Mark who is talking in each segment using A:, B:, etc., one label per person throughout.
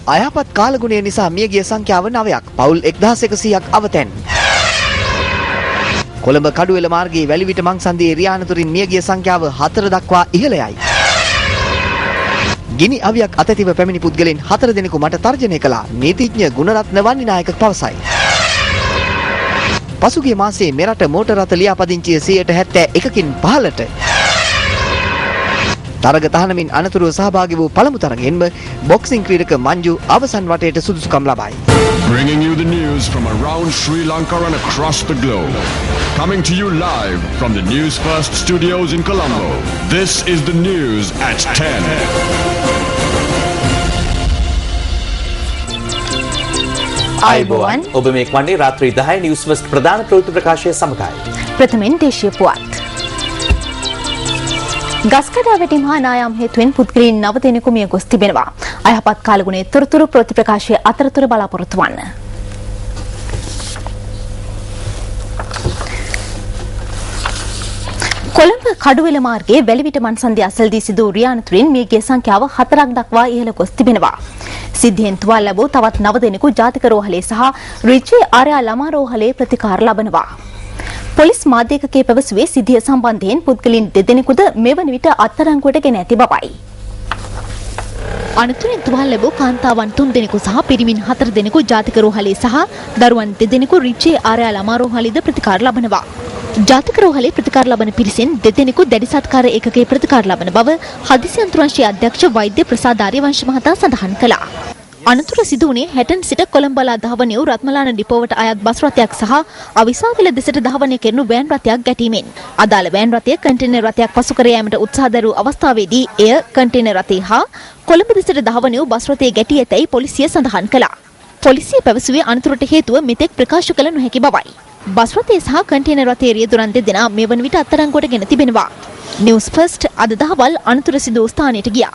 A: අයහපත් කාලගුණය නිසා මියගිය සංඛ්‍යාව 9ක්. පවුල් 1100ක් අවතැන්. කොළඹ කඩුවෙල මාර්ගයේ වැලිවිට මංසන්දියේ රියානතුරින් මියගිය සංඛ්‍යාව 4 දක්වා ඉහළ යයි. ගිනි අවියක් අතැතිව පැමිණි පුද්ගලයන් 4 දෙනෙකු මට තර්ජනය කළා. නීතිඥ ගුණරත්න වන්නිනායක පවසයි. පසුගිය මාසයේ මෙරට මෝටර රථ ලියාපදිංචිය 71කින් පහළට. තරග තහනමින් අනතුරුව සහභාගී වූ පළමු තරගෙන්ම බොක්සිං ක්‍රීඩක මංජු අවසන් වටේට සුදුසුකම් ලබයි.
B: Bringing you the news from around Sri Lanka and across the globe. Coming to you live from the News First studios in Colombo. This is the news at 10.
C: ආයුබෝවන් ඔබ මේ වන්නේ රාත්‍රී 10 නිවුස් ෆස්ට් ප්‍රධාන ප්‍රවෘත්ති ප්‍රකාශය සමගයි.
D: ප්‍රථමයෙන් දේශීය පුවත්. ගස්කඩා වැටීම් හා නායම් හේතුවෙන් පුද්ගලයන් 9 දෙනෙකු මිය ගොස් තිබෙනවා. අයහපත් කාලගුණයේ තොරතුරු ප්‍රවෘත්ති ප්‍රකාශයේ අතරතුර බලාපොරොත්තු වන්න. කොළඹ කඩුවෙල මාර්ගයේ වැලිවිට මන්සන්දිය අසල්දී සිදු වූ රියානතුරින් මියගිය සංඛ්‍යාව 4ක් දක්වා ඉහළ ගොස් තිබෙනවා. සිද්ධියෙන් තුවාල ලැබූ තවත් 9 දෙනෙකු ජාතික රෝහලේ සහ රිචී ආර්යා ළමා රෝහලේ ප්‍රතිකාර ලබනවා. පොලිස් මාධ්‍යකකේ පැවසුවේ සිද්ධිය සම්බන්ධයෙන් පුද්ගලයන් 2 දෙනෙකුද මෙවන විට අත්අඩංගුවට ගෙන ඇති බවයි. අනතුරින් තුවාල ලැබූ කාන්තාවන් 3 දෙනෙකු සහ පිරිමින් 4 දෙනෙකු ජාතික රෝහලේ සහ දරුවන් 2 දෙනෙකු රිචී ආර්යා ළමා රෝහලේද ප්‍රතිකාර ලබනවා. ජාතික රෝහලේ ප්‍රතිකාර ලබන පිරිසෙන් 2 දෙනෙකු දැඩි සත්කාර ඒකකයේ ප්‍රතිකාර ලබන බව හදිසි අන්තරාංශීය අධ්‍යක්ෂ වෛද්‍ය ප්‍රසාද ආර්යවංශ මහතා සඳහන් කළා. අනතුර සිදු වුණේ හැටන් සිට කොළඹලා ධාවනය වූ රත්මලාන ඩිපෝවට අයත් බස් රථයක් සහ අවිසාවල දෙසට ධාවනය කෙරෙනු වෑන් රථයක් ගැටීමෙන්. අදාළ වෑන් රථය කන්ටේනර් රථයක් පසු කර යාමට උත්සාහ දරූ අවස්ථාවේදී එය කන්ටේනර් රථය හා කොළඹ දෙසට ධාවනය වූ බස් රථයේ ගැටී ඇතැයි පොලිසිය සඳහන් කළා. පොලිසිය පැවසුවේ අනතුරට හේතුව මෙතෙක් ප්‍රකාශ කළ නොහැකි බවයි. බස් රථය සහ කන්ටේනර් රථයේ රියදුරන් 2 දෙනා මේ වන විට අත්අඩංගුවට ගෙන තිබෙනවා. නිවුස් ෆස්ට් අද දහවල් අනතුර සිදු වූ ස්ථානයට ගියා.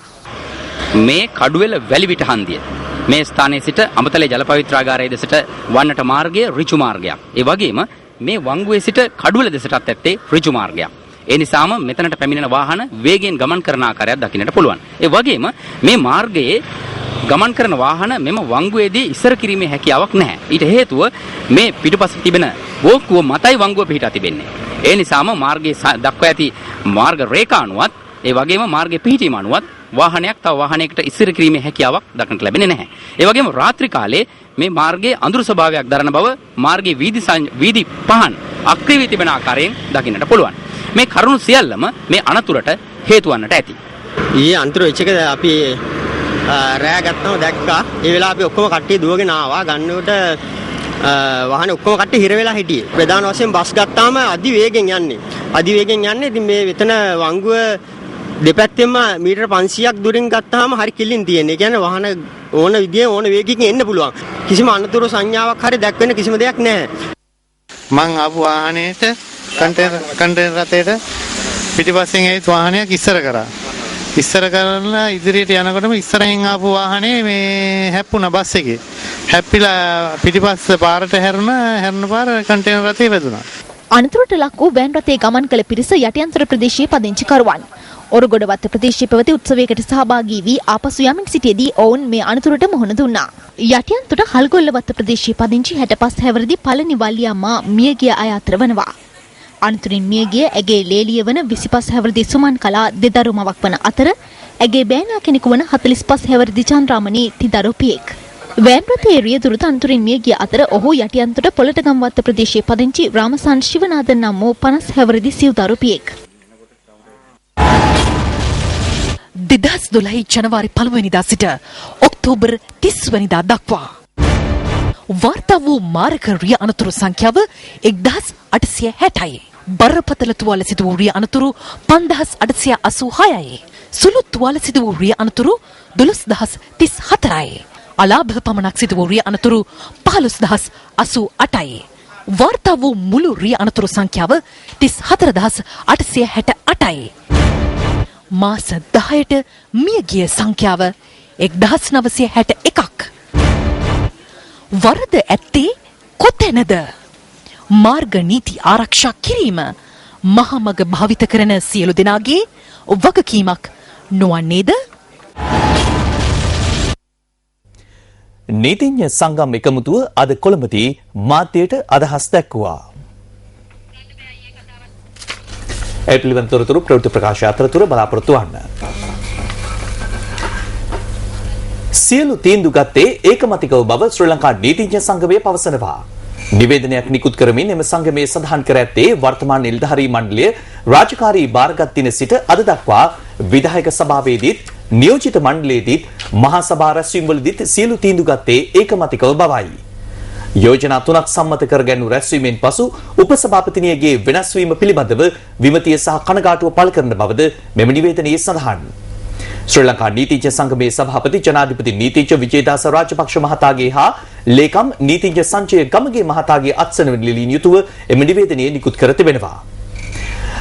E: මේ කඩුවෙල වැලිවිට හන්දිය මේ ස්ථානයේ සිට අමතලේ ජල පවිත්‍රාගාරයේ දෙසට වන්නට මාර්ගය ඍජු මාර්ගයක්. ඒ වගේම මේ වංගුවේ සිට කඩුවෙල දෙසටත් ඇත්තේ ඍජු මාර්ගයක්. ඒ නිසාම මෙතනට පැමිණෙන වාහන වේගයෙන් ගමන් කරන ආකාරයක් දකින්නට පුළුවන්. ඒ වගේම මේ මාර්ගයේ ගමන් කරන වාහන මෙම වංගුවේදී ඉස්සර කිරීමේ හැකියාවක් නැහැ. ඊට හේතුව මේ පිටුපස තිබෙන වෝක්කුව මතයි වංගුව පිහිටා තිබෙන්නේ. ඒ නිසාම මාර්ගයේ දක්වා ඇති මාර්ග රේඛා අනුවත් ඒ වගේම මාර්ගයේ පිහිටීම අනුවත් වාහනයක් තව වාහනයකට ඉස්සර කිරීමේ හැකියාවක් දක්නට ලැබෙන්නේ නැහැ. ඒ වගේම රාත්‍රී කාලයේ මේ මාර්ගයේ අඳුරු ස්වභාවයක් දරන බව මාර්ගයේ වීදි පහන් අක්‍රිය වී තිබෙන ආකාරයෙන් දකින්නට පුළුවන්. මේ කරුණු සියල්ලම මේ අනතුරට හේතු වන්නට ඇති.
F: ඊයේ අනතුර වෙච්ච එක අපි රෑ ගත්තම දැක්කා. ඒ වෙලාව අපි ඔක්කොම කට්ටිය දුවගෙන ආවා. ගන්නකොට වාහනේ ඔක්කොම කට්ටිය හිර වෙලා හිටියේ. ප්‍රධාන වශයෙන් බස් ගත්තාම අධි වේගෙන් යන්නේ. ඉතින් මේ වෙතන වංගුව දෙපැත්තෙම මීටර 500ක් දුරින් ගත්තාම හරි කිලින් තියෙන්නේ. ඒ කියන්නේ වාහන ඕන විදිහේ ඕන වේගයකින් එන්න පුළුවන්. කිසිම අනතුරු සංඥාවක් හරි දැක්වෙන්න කිසිම දෙයක් නැහැ.
G: මං ආපු වාහනේට කන්ටේනර් රථයට පිටිපස්සෙන් ඇවිත් වාහනයක් ඉස්සර කරා. ඉස්සර කරලා ඉදිරියට යනකොටම ඉස්සරහින් ආපු වාහනේ මේ හැප්පුණා බස් එකේ. හැප්පිලා පිටිපස්ස පාරට හැරුණ පාර කන්ටේනර් රථේ වැදුනා.
D: අනතුරට ලක් වූ වෑන් රථයේ ගමන් කළ පිරිස යටිඅන්තර ප්‍රදේශයේ පදිංචිකරුවන්. ඔරුගොඩවත්ත ප්‍රදේශයේ පැවති උත්සවයකට සහභාගී වී ආපසු යමින් සිටියේදී ඔවුන් මේ අනතුරට මුහුණ දුන්නා. යටිඅන්තර හල්ගොල්ලවත්ත ප්‍රදේශයේ පදිංචි 65 හැවිරිදි පළනි වල්ලියම්මා මියගිය අය අතර වනවා. අනතුරින් මියගිය ඇගේ ලේලිය වන 25 හැවිරිදි සුමන් කලා දෙදරුමවක් වන අතර ඇගේ බෑනා කෙනෙකු වන 45 හැවිරිදි චන්ද්‍රාමණී තිදරුපියෙක්. වෑන් රථයේ රියදුරුද අනතුරින් මියගිය අතර ඔහු යටිඅන්තර පොළටගම්වත්ත ප්‍රදේශයේ පදිංචි රාමසන් ශිවනාදන් නම් වූ 50 හැවිරිදි සිව්දරුපියෙක්.
H: 2012 ජනවාරි 1 වෙනිදා සිට ඔක්තෝබර් 30 වෙනිදා දක්වා වාර්තා වූ මාරක රිය අනතුරු සංඛ්‍යාව 1860යි. බරපතල තුවාල සිදු වූ රිය අනතුරු 5886යි. සුළු තුවාල සිදු වූ රිය අනතුරු 12034යි. අලාභ පමණක් සිදු වූ රිය අනතුරු 15088යි. වාර්තා වූ මුළු රිය අනතුරු සංඛ්‍යාව 34868යි. මාස 10ට මියගිය සංඛ්‍යාව 1961ක්. වරද ඇත්තේ කොතැනද? මාර්ග නීති ආරක්ෂා කිරීම මහමග භාවිත කරන සියලු දෙනාගේ වගකීමක් නොවන්නේද?
C: නීතිඥ සංගම් එකමුතුව අද කොළඹදී මාධ්‍යයට අදහස් දැක්වුවා. ඒ පිළිබඳ තොරතුරු ප්‍රවෘත්ති ප්‍රකාශය අතරතුර බලාපොරොත්තු වන්න. සියලු තීන්දුව ගත්තේ ඒකමතිකව බව ශ්‍රී ලංකා නීතිඥ සංගමය පවසනවා. නිවේදනයක් නිකුත් කරමින් එම සංගමයේ සඳහන් කර ඇත්තේ වර්තමාන නිලධාරී මණ්ඩලය රාජකාරී බාරගත් දින සිට අද දක්වා විධායක සභාවේදීත් නියෝජිත මණ්ඩලයේදීත් මහා සභා රැස්වීම්වලදීත් සියලු තීන්දුව ගත්තේ ඒකමතිකව බවයි. යෝජනා 3ක් සම්මත කරගැනු රැස්වීමෙන් පසු උපසභාපතිනියගේ වෙනස් වීම පිළිබඳව විමතිය සහ කනගාටුව පළ කරන බවද මෙම නිවේදනයේ සඳහන්. ශ්‍රී ලංකා නීතිඥ සංගමේ සභාපති ජනාධිපති නීතිඥ විජේදාස රාජපක්ෂ මහතාගේ හා ලේකම් නීතිඥ සංජය ගමගේ මහතාගේ අත්සන වෙලින් යුතුව එම නිවේදනය නිකුත් කර තිබෙනවා.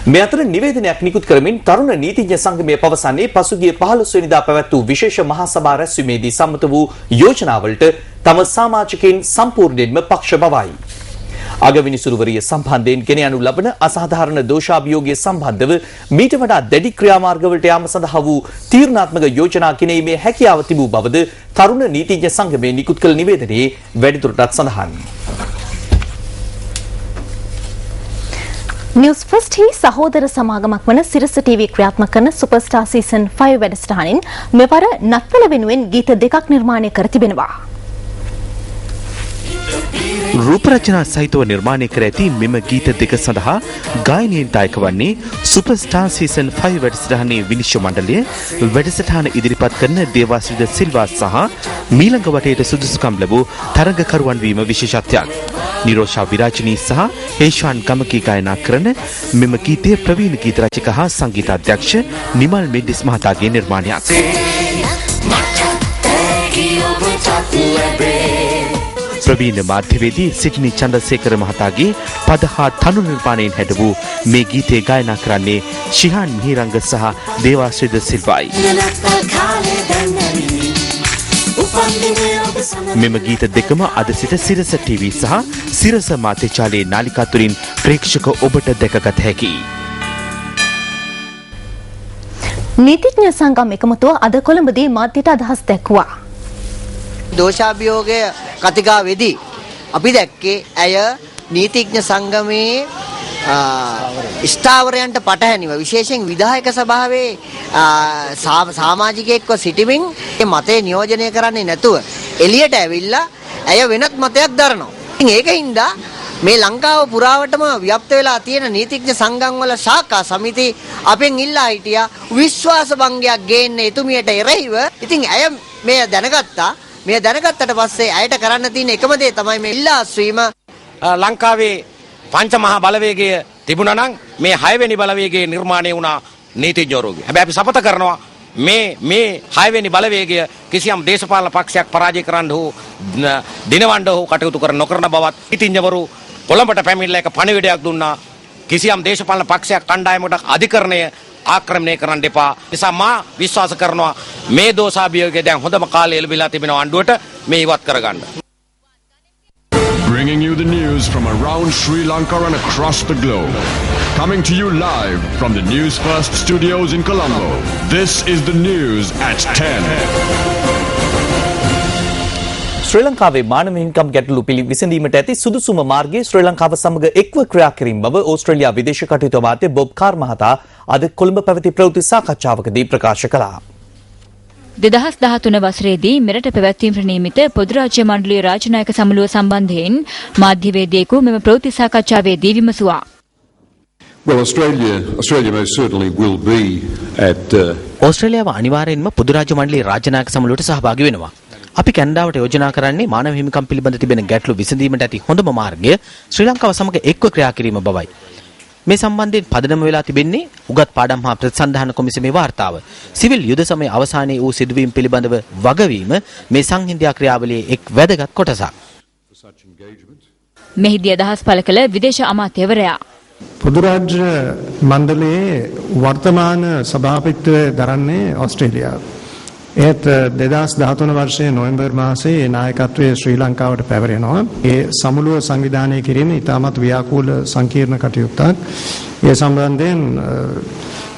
C: මේ අතර නිවේදනයක් නිකුත් කරමින් තරුණ නීතිඥ සංගමය පවසන්නේ පසුගිය 15 වෙනිදා පැවැත් වූ විශේෂ මහා සභා රැස්වීමේදී සම්මත වූ යෝජනාවලට තම සමාජිකයින් සම්පූර්ණයෙන්ම පක්ෂ බවයි. අගවිනිසුරුවරිය සම්බන්ධයෙන් ගෙන යනු ලබන අසාධාරණ දෝෂාභියෝගය සම්බන්ධව මීට වඩා දැඩි ක්‍රියාමාර්ගවලට යාම සඳහා වූ තීරණාත්මක යෝජනා කිනීමේ හැකියාව තිබූ බවද තරුණ නීතිඥ සංගමේ නිකුත් කළ නිවේදනයේ වැඩිදුරටත් සඳහන්.
D: නිවුස් ෆස්ට් හි සහෝදර සමාගමක් වන සිරස ටීවී ක්‍රියාත්මක කරන සුපර්ස්ටාර් සීසන් 5 වැඩසටහනින් මෙවර නත්තල වෙනුවෙන් ගීත දෙකක් නිර්මාණය කර තිබෙනවා.
I: රූප රචනා සහිතව නිර්මාණය කර ඇති මෙම ගීත දෙක සඳහා ගායනයෙන් දායක වන්නේ සුපර්ස්ටාර් සීසන් 5 වැඩසටහනේ විනිශ්චය මණ්ඩලය වැඩසටහන ඉදිරිපත් කරන දේවාසිරිද සිල්වා සහ මීළඟ වටේට සුදුසුකම් ලැබූ තරගකරුවන් වීම විශේෂත්වයක්. නිරෝෂා විරාජනී සහ හේෂාන් ගමකී ගායනා කරන මෙම ගීතය ප්‍රවීණ ගීත රචක හා සංගීත අධ්‍යක්ෂ නිමල් මෙඩිස් මහතාගේ නිර්මාණයක්. ප්‍රවීණ මාධ්‍යවේදී සිඩ්නි චන්ද්‍රසේකර මහතාගේ පද හා තනු නිර්මාණයෙන් හැද වූ මේ ගීතය ගායනා කරන්නේ ශිහාන් මිහිරංග සහ දේවාශ්‍රීද සිල්වායි. මෙම ගීත දෙකම අද සිට සිරස ටීවී සහ සිරස මාධ්‍යජාලයේ නාලිකා තුලින් ප්‍රේක්ෂක ඔබට දැකගත හැකියි.
D: නීතිඥ සංගම් එකමුතුව අද කොළඹදී මාධ්‍යට අදහස් දැක්වුවා.
J: දෝෂාභියෝගය කතිකාවේදී අපි දැක්කේ ඇය නීතිඥ සංගමේ ස්ථාවරයන්ට පටහැනිව විශේෂයෙන් විධායක සභාවේ සමාජිකයෙක්ව සිටමින් මේ මතය නියෝජනය කරන්නේ නැතුව එළියට ඇවිල්ලා ඇය වෙනත් මතයක් දරනවා. ඉතින් ඒකින්ද මේ ලංකාව පුරාවටම ව්‍යාප්ත වෙලා තියෙන නීතිඥ සංගම් වල ශාඛා සමිති අපෙන් ඉල්ලා හිටියා විශ්වාස භංගයක් ගේන්න එතුමියට එරෙහිව. ඉතින් ඇය මේ දැනගත්තා. මේ දැනගත්තට පස්සේ ඇයට කරන්න තියෙන එකම දේ තමයි මේ ඉල්ලා අස්වීම.
K: ලංකාවේ පංච මහා බලවේගය තිබුණා නම් මේ 6 වෙනි බලවේගයේ නිර්මාණය වුණා නීතිඥවරුගේ. හැබැයි අපි සපත කරනවා මේ 6 වෙනි බලවේගය කිසියම් දේශපාලන පක්ෂයක් පරාජය කරන්න හෝ දිනවන්න හෝ කටයුතු කර නොකරන බවත් නීතිඥවරු කොළඹට පැමිණිලා එක පණිවිඩයක් දුන්නා. කිසියම් දේශපාලන පක්ෂයක් කණ්ඩායමකට අධිකරණය ආක්‍රමණය කරන්න එපා. නිසා මා විශ්වාස කරනවා මේ දෝෂාභියෝගය දැන් හොඳම කාලය ලැබිලා තිබෙනවා ආණ්ඩුවට මේ ඉවත් කරගන්න.
B: Bringing you the news from around Sri Lanka and across the globe. Coming to you live from the News First studios in Colombo. This is the news at 10.
C: ශ්‍රී ලංකාවේ මානව හිමිකම් ගැටලු විසඳීමට ඇති සුදුසුම මාර්ගයේ ශ්‍රී ලංකාව සමග එක්ව ක්‍රියා කිරීම බව ඕස්ට්‍රේලියා විදේශ කටයුතු අමාත්‍ය බොබ් කාර් මහතා අද කොළඹ පැවති ප්‍රවෘත්ති සාකච්ඡාවකදී ප්‍රකාශ කළා.
L: 2013 වසරේදී මෙරට පැවැත්වීමට නියමිත පොදු රාජ්‍ය මණ්ඩලයේ රාජනායක සමුළුව සම්බන්ධයෙන් මාධ්‍යවේදියෙකු මෙම ප්‍රවෘත්ති සාකච්ඡාවේදී විමසුවා.
M: Well, Australia most certainly will be at
N: ඕස්ට්‍රේලියාව අනිවාර්යයෙන්ම පොදු රාජ්‍ය මණ්ඩලයේ රාජනායක සමුළුවට සහභාගී වෙනවා. අපි කැනඩාවට යෝජනා කරන්නේ මානව හිමිකම් පිළිබඳ තිබෙන ගැටලු විසඳීමට ඇති හොඳම මාර්ගය ශ්‍රී ලංකාව සමග එක්ව ක්‍රියා කිරීම බවයි. මේ සම්බන්ධයෙන් පදනම වෙලා තිබෙන්නේ උගත් පාඩම් හා ප්‍රතිසන්ධාන කොමිසමේ වාර්තාව. සිවිල් යුද සමයේ අවසානයේ වූ සිදුවීම් පිළිබඳව වගවීම මේ සංහිඳියා ක්‍රියාවලියේ එක් වැදගත් කොටසක්.
L: මෙහිදී අදහස් පළ කළ විදේශ අමාත්‍යවරයා
O: පොදු රාජ්‍ය මණ්ඩලයේ වර්තමාන සභාපතිත්වය දරන්නේ ඕස්ට්‍රේලියාව. ඒත් 2013 වර්ෂයේ නොවැම්බර් මාසයේ නායකත්වයේ ශ්‍රී ලංකාවට පැවරෙනවා. ඒ සමුළුව සංවිධානය කිරීම ඉතාමත් ව්‍යාකූල සංකීර්ණ කටයුත්තක්. ඒ සම්බන්ධයෙන්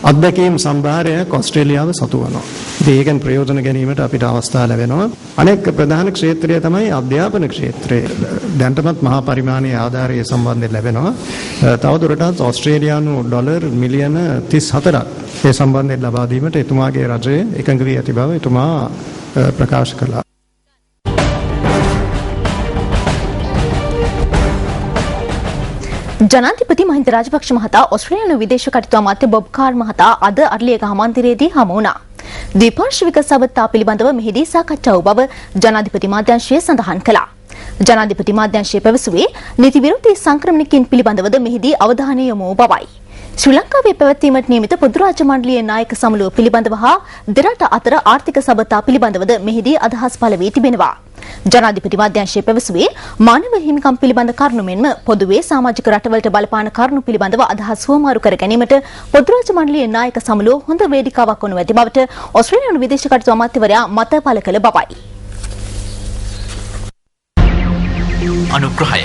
O: අත්දැකීම් සම්භාරයක් ඕස්ට්‍රේලියාව සතු වෙනවා. ඉතින් ඒකෙන් ප්‍රයෝජන ගැනීමට අපිට අවස්ථා ලැබෙනවා. අනෙක් ප්‍රධාන ක්ෂේත්‍රය තමයි අධ්‍යාපන ක්ෂේත්‍රය. දැනටමත් මහා පරිමාණයේ ආධාරය සම්බන්ධයෙන් ලැබෙනවා. තවදුරටත් ඕස්ට්‍රේලියානු ඩොලර් මිලියන 34ක් ඒ සම්බන්ධයෙන් ලබා දීමට එතුමාගේ රජය එකඟ වී ඇති බව එතුමා ප්‍රකාශ කළා.
D: ජනාධිපති මහින්ද රාජපක්ෂ මහතා ඕස්ට්‍රේලියානු විදේශ කටයුතු අමාත්‍ය බොබ් කාර් මහතා අද අර්ලියගහ මන්දිරයේදී හමු වුණා. ද්විපාර්ශ්වික සබඳතා පිළිබඳව මෙහිදී සාකච්ඡා වූ බව ජනාධිපති මාධ්‍යංශය සඳහන් කළා. ජනාධිපති මාධ්‍යංශය පැවසුවේ නීති විරෝධී සංක්‍රමණිකයන් පිළිබඳවද මෙහිදී අවධානය යොමු වූ බවයි. ශ්‍රී ලංකාවේ පැවැත්වීමට නියමිත පොදු රාජ්‍ය මණ්ඩලයේ නායක සමුළුව පිළිබඳව හා දෙරට අතර ආර්ථික සබඳතා පිළිබඳවද මෙහිදී අදහස් පළ වී තිබෙනවා. ජනාධිපති මාධ්‍යංශය පැවසුවේ මානව හිමිකම් පිළිබඳ කරුණු මෙන්ම පොදුවේ සමාජික රටවලට බලපාන කරුණු පිළිබඳව අදහස් හුවමාරු කර ගැනීමට පොදු රාජ්‍ය මණ්ඩලයේ නායක සමුළුව හොඳ වේදිකාවක් වනු ඇති බවට ඕස්ට්‍රේලියානු විදේශ කටයුතු අමාත්‍යවරයා මත පළ කළ බවයි.
P: අනුග්‍රහය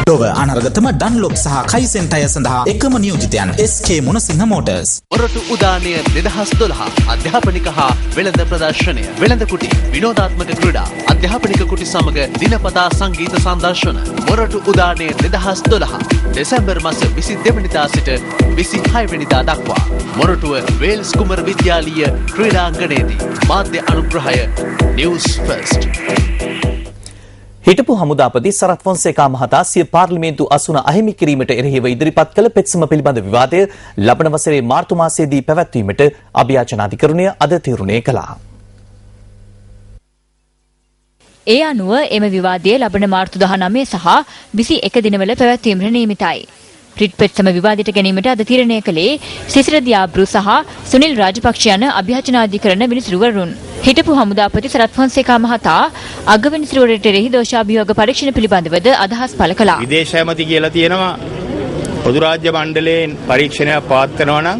P: ඩොව අනර්ගතම ඩන්ලොප් සහ කයිසෙන්ටය සඳහා එකම නියෝජිතයන් SK මොනසිංහ මෝටර්ස්.
Q: මොරටු උදානය 2012 අධ්‍යාපනික හා වෙළඳ ප්‍රදර්ශනය, වෙළඳ කුටි, විනෝදාත්මක ක්‍රීඩා, අධ්‍යාපනික කුටි සමග දිනපතා සංගීත සංදර්ශන. මොරටු උදානය 2012 දෙසැම්බර් මාස 22 වෙනිදා සිට 26 වෙනිදා දක්වා මොරටුව වේල්ස් කුමර විද්‍යාලීය ක්‍රීඩාංගණයේදී. මාධ්‍ය අනුග්‍රහය නිවුස් ෆර්ස්ට්.
C: හිටපු හමුදාපති සරත් ෆොන්සේකා මහතා සිය පාර්ලිමේන්තු අසුන අහිමි කිරීමට එරෙහිව ඉදිරිපත් කළ පෙත්සම පිළිබඳ විවාදය ලබන වසරේ මාර්තු මාසයේදී පැවැත්වීමට අභියාචනාධිකරණය අද තීරණය කළා.
L: ඒ අනුව එම විවාදය ලබන මාර්තු 19 සහ 21 දිනවල පැවැත්වීමට නියමිතයි. රිට් පෙත්සම විවාදයට ගැනීමට අද තීරණය කළේ සිසිර දියාබ්රු සහ සුනිල් රාජපක්ෂ යන අභියාචනාධිකරණ විනිසුරුවරුන්. හිටපු හමුදාපති සරත් ෆොන්සේකා මහතා අග විනිසුරුවරට එරෙහි දෝෂාභියෝග පරීක්ෂණ පිළිබඳවද අදහස් පළ කළා.
R: විදේශ ඇමති කියලා තියෙනවා පොදු රාජ්‍ය මණ්ඩලයෙන් පරීක්ෂණයක් පවත්වනවා නම්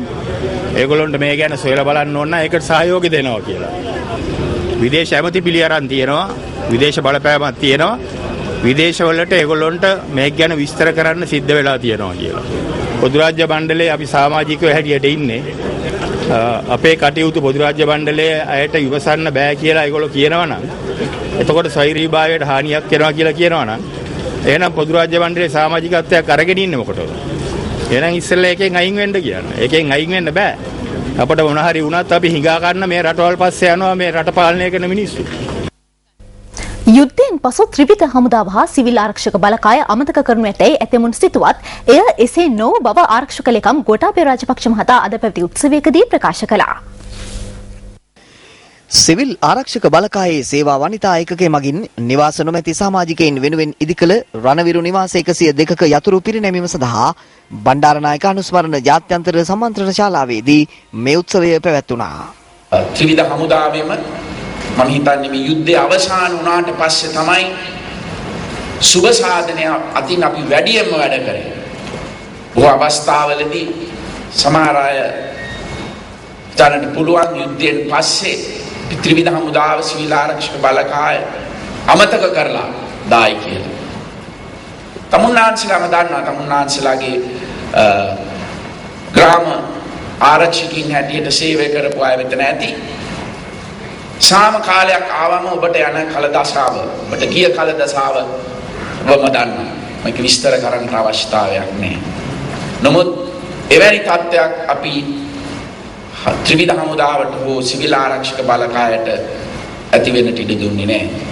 R: ඒගොල්ලොන්ට මේ ගැන සොයලා බලන්න ඕන නම් ඒකට සහයෝගය දෙනවා කියලා. විදේශ ඇමති පිළි අරන් තියෙනවා, විදේශ බලපෑමක් තියෙනවා. විදේශවලට ඒගොල්ලොන්ට මේක ගැන විස්තර කරන්න සිද්ධ වෙලා තියෙනවා කියලා. පොදු රාජ්‍ය මණ්ඩලයේ අපි සමාජිකයෝ හැටියට ඉන්නේ. අපේ කටයුතු පොදු රාජ්‍ය මණ්ඩලයේ අයට ඉවසන්න බෑ කියලා ඒගොල්ලෝ කියනවා නම් එතකොට ස්වෛරීභාවයට හානියක් වෙනවා කියලා කියනවා නම් එහෙනම් පොදු රාජ්‍ය මණ්ඩලයේ සමාජිකත්වයක් අරගෙන ඉන්නේ මොකටද? එහෙනම් ඉස්සෙල්ලා එකෙන් අයින් වෙන්න කියන්නේ. එකෙන් අයින් වෙන්න බෑ. අපිට මොන හරි වුණත් අපි හිඟා ගන්න මේ රටවල් පස්සේ යනවා මේ රට පාලනය කරන මිනිස්සු.
D: යුද්ධයෙන් පසු ත්‍රිවිධ හමුදාව හා සිවිල් ආරක්ෂක බලකාය අමතක කරනු ඇතැයි ඇතමුන් සිතුවත් එය එසේ නොව බව ආරක්ෂක ලේකම් ගෝඨාභය රාජපක්ෂ මහතා අද පැවති උත්සවයකදී ප්‍රකාශ කළා.
A: සිවිල් ආරක්ෂක බලකායේ සේවා වනිතා ඒකකයේ මගින් නිවාස නොමැති සමාජිකයින් වෙනුවෙන් ඉදිකළ රණවිරු නිවාස 102ක යතුරු පිරිනැමීම සඳහා බණ්ඩාරනායක අනුස්මරණ ජාත්‍යන්තර සම්මන්ත්‍රණ ශාලාවේදී මේ උත්සවය පැවැත්වුණා.
S: ත්‍රිවිධ හමුදාවෙම මම හිතන්නේ මේ යුද්ධය අවසන් වුණාට පස්සේ තමයි සුබ සාධනය අතින් අපි වැඩියෙන්ම වැඩ කරේ. බොහෝ අවස්ථාවලදී සමහර අය දැනට පුළුවන් යුද්ධයෙන් පස්සේ ත්‍රිවිධ හමුදාව සිවිල් ආරක්ෂක බලකාය අමතක කරලා දායි කියලා. තමුන්නාන්සලාම දන්නවා තමුන්නාන්සලාගේ ග්‍රාම ආරක්ෂකයින් හැටියට සේවය කරපු අය වෙත නැති සාම කාලයක් ආවම ඔබට යන කලදසාව ඔබට ගිය කලදසාව ඔබම දන්නවා. මේක විස්තර කරන්න අවශ්‍යතාවයක් නැහැ. නමුත් එවැනි තත්ත්වයක් අපි ත්‍රිවිධ හමුදාවට හෝ සිවිල් ආරක්ෂක බලකායට ඇති වෙන්නට ඉඩ දුන්නේ නැහැ.